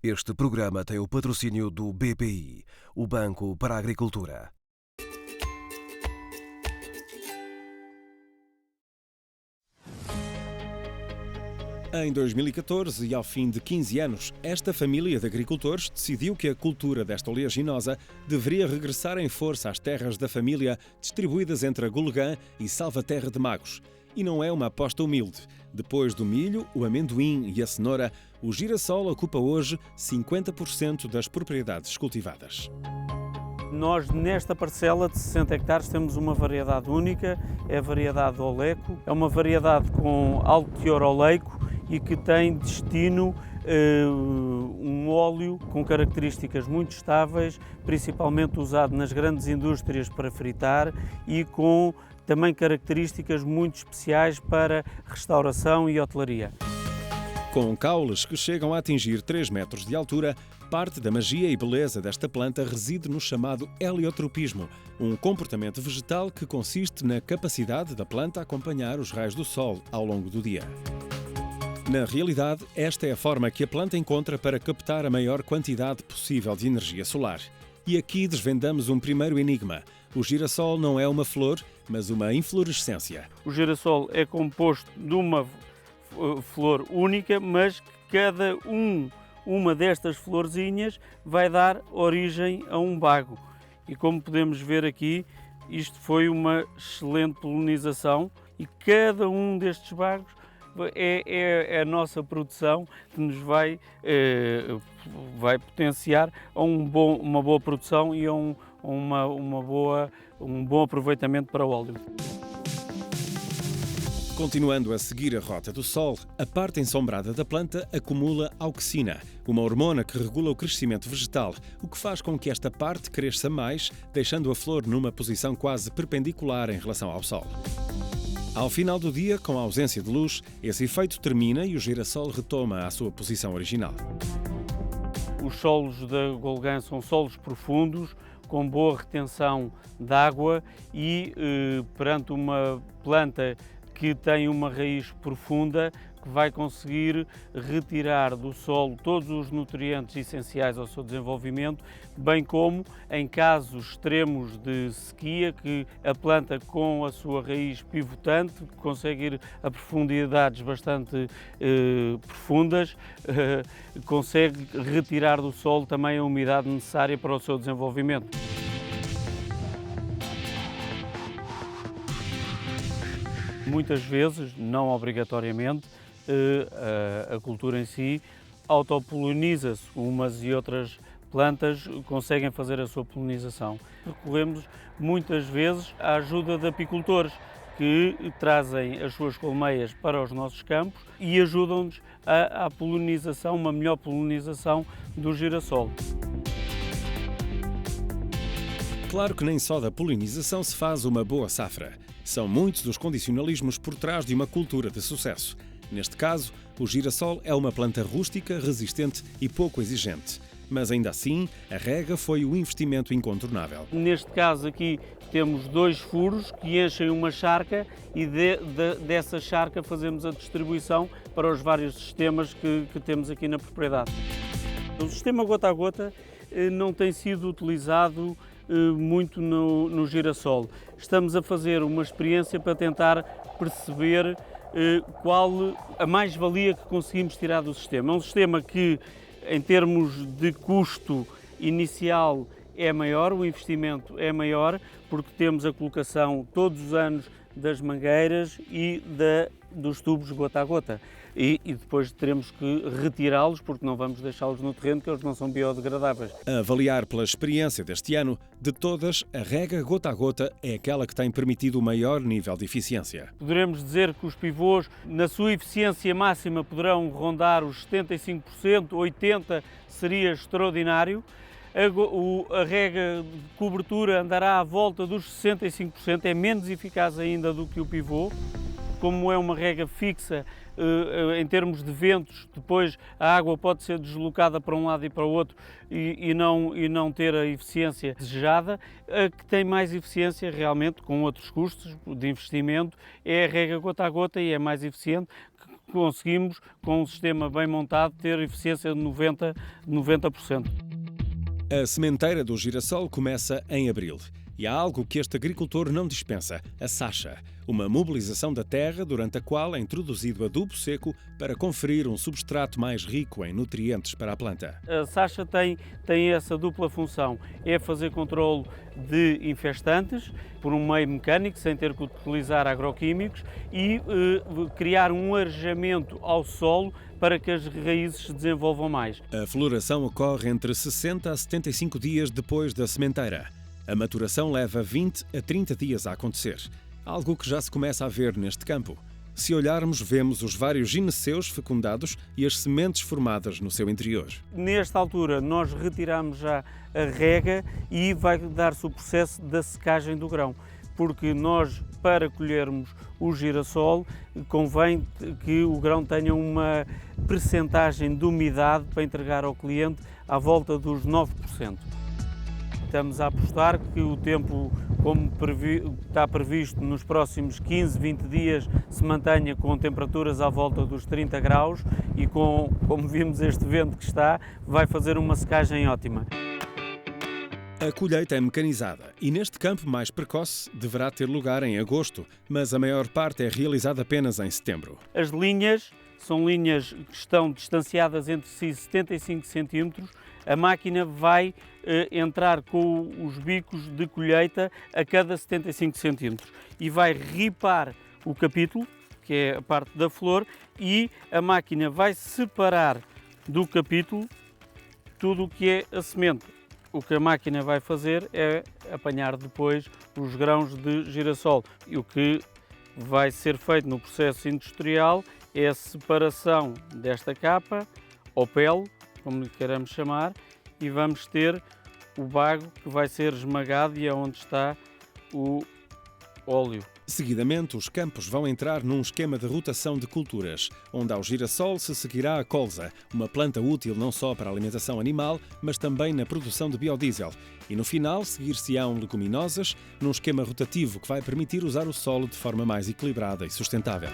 Este programa tem o patrocínio do BPI, o Banco para a Agricultura. Em 2014, e ao fim de 15 anos, esta família de agricultores decidiu que a cultura desta oleaginosa deveria regressar em força às terras da família, distribuídas entre a Golegã e Salvaterra de Magos. E não é uma aposta humilde. Depois do milho, o amendoim e a cenoura, o girassol ocupa hoje 50% das propriedades cultivadas. Nós, nesta parcela de 60 hectares, temos uma variedade única, é a variedade Oleco. É uma variedade com alto teor oleico e que tem destino um óleo com características muito estáveis, principalmente usado nas grandes indústrias para fritar e com também características muito especiais para restauração e hotelaria. Com caules que chegam a atingir 3 metros de altura, parte da magia e beleza desta planta reside no chamado heliotropismo, um comportamento vegetal que consiste na capacidade da planta acompanhar os raios do sol ao longo do dia. Na realidade, esta é a forma que a planta encontra para captar a maior quantidade possível de energia solar. E aqui desvendamos um primeiro enigma. O girassol não é uma flor, mas uma inflorescência. O girassol é composto de uma flor única, mas cada uma destas florzinhas vai dar origem a um bago. E como podemos ver aqui, isto foi excelente polinização e cada um destes bagos é a nossa produção que nos vai potenciar a uma boa produção e a um bom aproveitamento para o óleo. Continuando a seguir a rota do sol, a parte ensombrada da planta acumula auxina, uma hormona que regula o crescimento vegetal, o que faz com que esta parte cresça mais, deixando a flor numa posição quase perpendicular em relação ao sol. Ao final do dia, com a ausência de luz, esse efeito termina e o girassol retoma a sua posição original. Os solos da Golegã são solos profundos, com boa retenção de água e perante uma planta que tem uma raiz profunda, que vai conseguir retirar do solo todos os nutrientes essenciais ao seu desenvolvimento, bem como em casos extremos de sequia, que a planta com a sua raiz pivotante consegue ir a profundidades bastante profundas, consegue retirar do solo também a umidade necessária para o seu desenvolvimento. Muitas vezes, não obrigatoriamente, a cultura em si autopoliniza-se. Umas e outras plantas conseguem fazer a sua polinização. Recorremos muitas vezes à ajuda de apicultores que trazem as suas colmeias para os nossos campos e ajudam-nos à polinização, uma melhor polinização do girassol. Claro que nem só da polinização se faz uma boa safra. São muitos os condicionalismos por trás de uma cultura de sucesso. Neste caso, o girassol é uma planta rústica, resistente e pouco exigente. Mas ainda assim, a rega foi o investimento incontornável. Neste caso aqui temos 2 furos que enchem uma charca e dessa charca fazemos a distribuição para os vários sistemas que temos aqui na propriedade. O sistema gota a gota não tem sido utilizado muito no girassol. Estamos a fazer uma experiência para tentar perceber qual a mais-valia que conseguimos tirar do sistema. É um sistema que, em termos de custo inicial, é maior, o investimento é maior, porque temos a colocação todos os anos das mangueiras e dos tubos gota a gota. E depois teremos que retirá-los, porque não vamos deixá-los no terreno, porque eles não são biodegradáveis. A avaliar pela experiência deste ano, de todas, a rega gota a gota é aquela que tem permitido o maior nível de eficiência. Poderemos dizer que os pivôs, na sua eficiência máxima, poderão rondar os 75%, 80% seria extraordinário. A rega de cobertura andará à volta dos 65%, é menos eficaz ainda do que o pivô. Como é uma rega fixa, em termos de ventos, depois a água pode ser deslocada para um lado e para o outro e não ter a eficiência desejada. A que tem mais eficiência realmente, com outros custos de investimento, é a rega gota a gota e é mais eficiente, conseguimos, com um sistema bem montado, ter eficiência de 90%. A sementeira do girassol começa em abril. E há algo que este agricultor não dispensa, a sacha, uma mobilização da terra durante a qual é introduzido adubo seco para conferir um substrato mais rico em nutrientes para a planta. A sacha tem essa dupla função, é fazer controle de infestantes por um meio mecânico, sem ter que utilizar agroquímicos, e criar um arejamento ao solo para que as raízes se desenvolvam mais. A floração ocorre entre 60 a 75 dias depois da sementeira. A maturação leva 20 a 30 dias a acontecer, algo que já se começa a ver neste campo. Se olharmos, vemos os vários gineceus fecundados e as sementes formadas no seu interior. Nesta altura, nós retiramos já a rega e vai dar-se o processo da secagem do grão, porque nós, para colhermos o girassol, convém que o grão tenha uma percentagem de umidade para entregar ao cliente à volta dos 9%. Estamos a apostar que o tempo, como está previsto nos próximos 15, 20 dias, se mantenha com temperaturas à volta dos 30 graus e como vimos este vento que está, vai fazer uma secagem ótima. A colheita é mecanizada e neste campo mais precoce deverá ter lugar em agosto, mas a maior parte é realizada apenas em setembro. As linhas são linhas que estão distanciadas entre si 75 centímetros. A máquina vai entrar com os bicos de colheita a cada 75 centímetros e vai ripar o capítulo, que é a parte da flor, e a máquina vai separar do capítulo tudo o que é a semente. O que a máquina vai fazer é apanhar depois os grãos de girassol. E o que vai ser feito no processo industrial é a separação desta capa, ou pele, como lhe queiramos chamar, e vamos ter o bago que vai ser esmagado e é onde está o óleo. Seguidamente, os campos vão entrar num esquema de rotação de culturas, onde ao girassol se seguirá a colza, uma planta útil não só para a alimentação animal, mas também na produção de biodiesel. E no final, seguir-se-ão leguminosas, num esquema rotativo que vai permitir usar o solo de forma mais equilibrada e sustentável.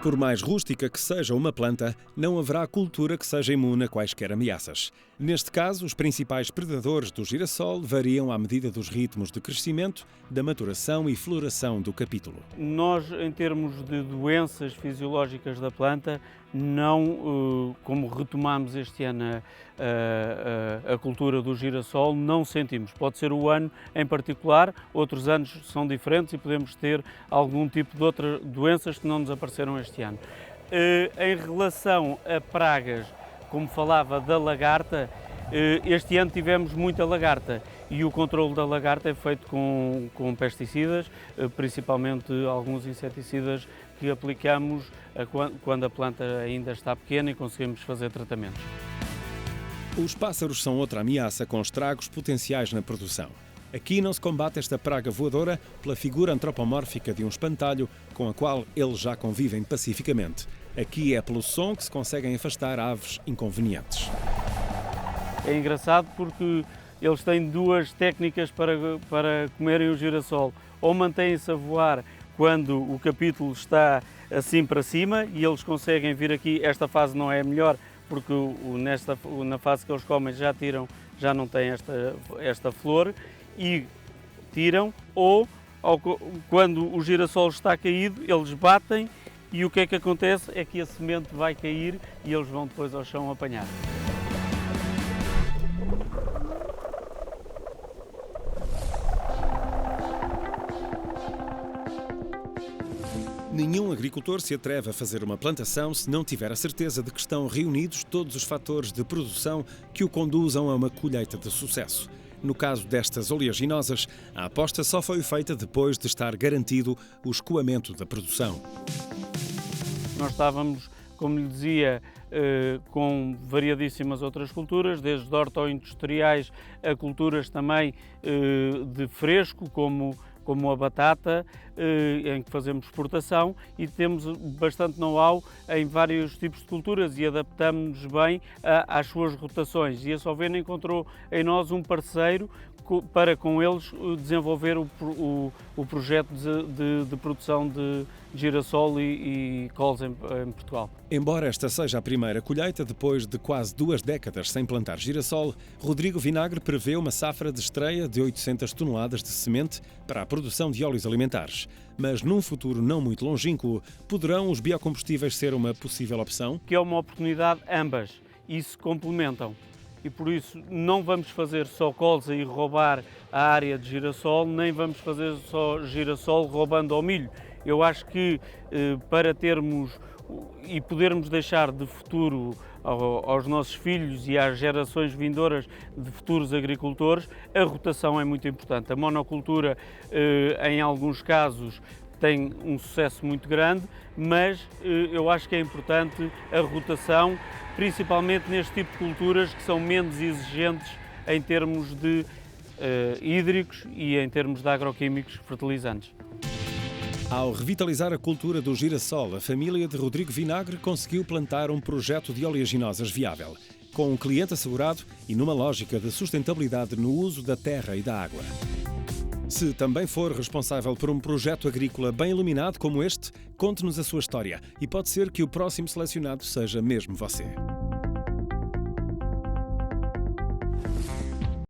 Por mais rústica que seja uma planta, não haverá cultura que seja imune a quaisquer ameaças. Neste caso, os principais predadores do girassol variam à medida dos ritmos de crescimento, da maturação e floração do capítulo. Nós, em termos de doenças fisiológicas da planta, não, como retomamos este ano a cultura do girassol, não sentimos. Pode ser o ano em particular, outros anos são diferentes e podemos ter algum tipo de outras doenças que não nos apareceram este ano. Em relação a pragas, como falava da lagarta, este ano tivemos muita lagarta e o controle da lagarta é feito com pesticidas, principalmente alguns inseticidas que aplicamos quando a planta ainda está pequena e conseguimos fazer tratamentos. Os pássaros são outra ameaça com estragos potenciais na produção. Aqui não se combate esta praga voadora pela figura antropomórfica de um espantalho com a qual eles já convivem pacificamente. Aqui é pelo som que se conseguem afastar aves inconvenientes. É engraçado porque eles têm duas técnicas para comerem o girassol. Ou mantêm-se a voar quando o capítulo está assim para cima e eles conseguem vir aqui. Esta fase não é a melhor porque na fase que eles comem já não têm esta flor e tiram, ou quando o girassol está caído, eles batem e o que é que acontece é que a semente vai cair e eles vão depois ao chão apanhar. Nenhum agricultor se atreve a fazer uma plantação se não tiver a certeza de que estão reunidos todos os fatores de produção que o conduzam a uma colheita de sucesso. No caso destas oleaginosas, a aposta só foi feita depois de estar garantido o escoamento da produção. Nós estávamos, como lhe dizia, com variadíssimas outras culturas, desde horto-industriais a culturas também de fresco, como como a batata, em que fazemos exportação, e temos bastante know-how em vários tipos de culturas e adaptamos-nos bem às suas rotações. E a Sovena encontrou em nós um parceiro para com eles desenvolver o projeto de produção de girassol e coles em Portugal. Embora esta seja a primeira colheita depois de quase 2 décadas sem plantar girassol, Rodrigo Vinagre prevê uma safra de estreia de 800 toneladas de semente para a produção de óleos alimentares. Mas num futuro não muito longínquo, poderão os biocombustíveis ser uma possível opção? Que é uma oportunidade ambas e se complementam. E por isso não vamos fazer só colza e roubar a área de girassol, nem vamos fazer só girassol roubando ao milho. Eu acho que para termos e podermos deixar de futuro aos nossos filhos e às gerações vindouras de futuros agricultores, a rotação é muito importante. A monocultura, em alguns casos, tem um sucesso muito grande, mas eu acho que é importante a rotação, principalmente neste tipo de culturas que são menos exigentes em termos de hídricos e em termos de agroquímicos fertilizantes. Ao revitalizar a cultura do girassol, a família de Rodrigo Vinagre conseguiu plantar um projeto de oleaginosas viável, com um cliente assegurado e numa lógica de sustentabilidade no uso da terra e da água. Se também for responsável por um projeto agrícola bem iluminado como este, conte-nos a sua história e pode ser que o próximo selecionado seja mesmo você.